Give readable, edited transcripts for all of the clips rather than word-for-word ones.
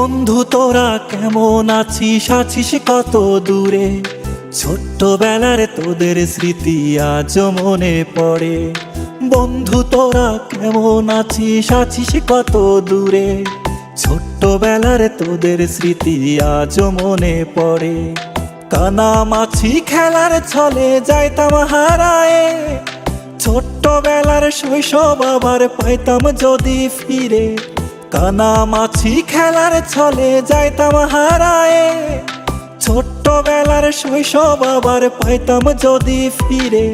বন্ধু তোরা কেমন আছিস, আছিস কত দূরে? ছোট্টবেলার তোদের স্মৃতি আজ মনে পড়ে। বন্ধু তোরা কেমন আছিস, আছিস কত দূরে? ছোট্টবেলার তোদের স্মৃতি আজ মনে পড়ে। কানামাছি খেলার ছলে যাইতাম হারায়ে, ছোট্টবেলার শৈশব আবার পাইতাম যদি ফিরে। কানামাছি খেলার ছলে যাইতাম হারায়ে, ছোট্টবেলার শৈশব আবার পাইতাম যদি ফিরে।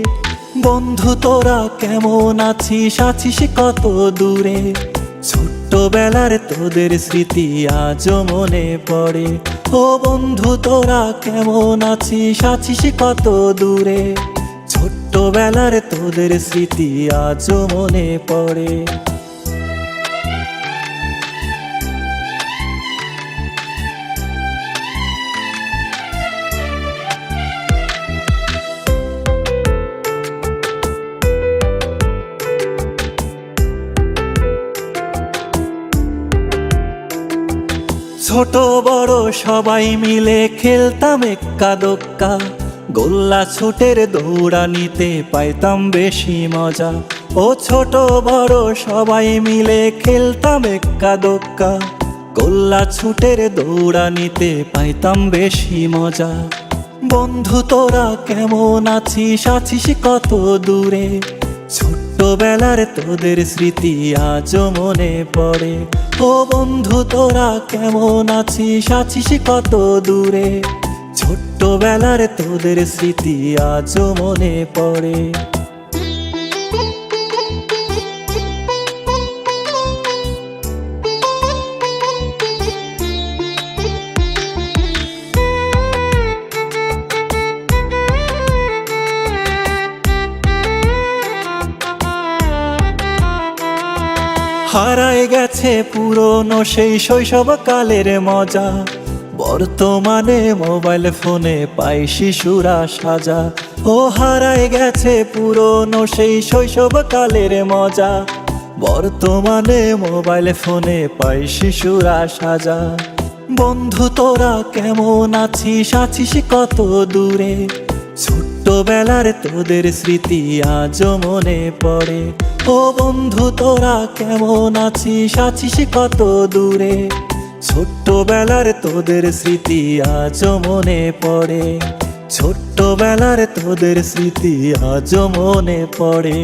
বন্ধু তোরা কেমন আছিস, আছিস কত দূরে? ছোট্টবেলার তোদের স্মৃতি আজ মনে পড়ে। ও বন্ধু তোরা কেমন আছিস, আছিস কত দূরে? ছোট্টবেলার তোদের স্মৃতি আজ মনে পড়ে। ছোট বড় সবাই মিলে খেলতাম এক্কা দোক্কা, গোল্লা ছুটের দৌড়ানিতে পাইতাম বেশি মজা। ও ছোট বড় সবাই মিলে খেলতাম এক্কা দোক্কা, গোল্লা ছুটের দৌড়ানিতে পাইতাম বেশি মজা। বন্ধু তোরা কেমন আছিস, আছিস কত দূরে? ছোট্টবেলার তোদের স্মৃতি আজ মনে পড়ে। ও বন্ধু তোরা কেমন আছিস, আছিস কত দূরে? ছোট্টবেলার তোদের স্মৃতি আজ মনে পড়ে। হারায় গেছে পুরনো সেই শৈশব কালের মজা, বর্তমানে মোবাইল ফোনে পাই শিশুরা সাজা। ও হারায় গেছে পুরনো সেই শৈশব কালের মজা, বর্তমানে মোবাইল ফোনে পাই শিশুরা সাজা। বন্ধু তোরা কেমন আছিস, আছিস কত দূরে? ছোট্টবেলার তোদের স্মৃতি আজ মনে পড়ে। ও বন্ধু তোরা কেমন আছিস, আছিস কত দূরে? ছোট্টবেলার তোদের স্মৃতি আজ মনে পড়ে। ছোট্টবেলার তোদের স্মৃতি আজ মনে পড়ে।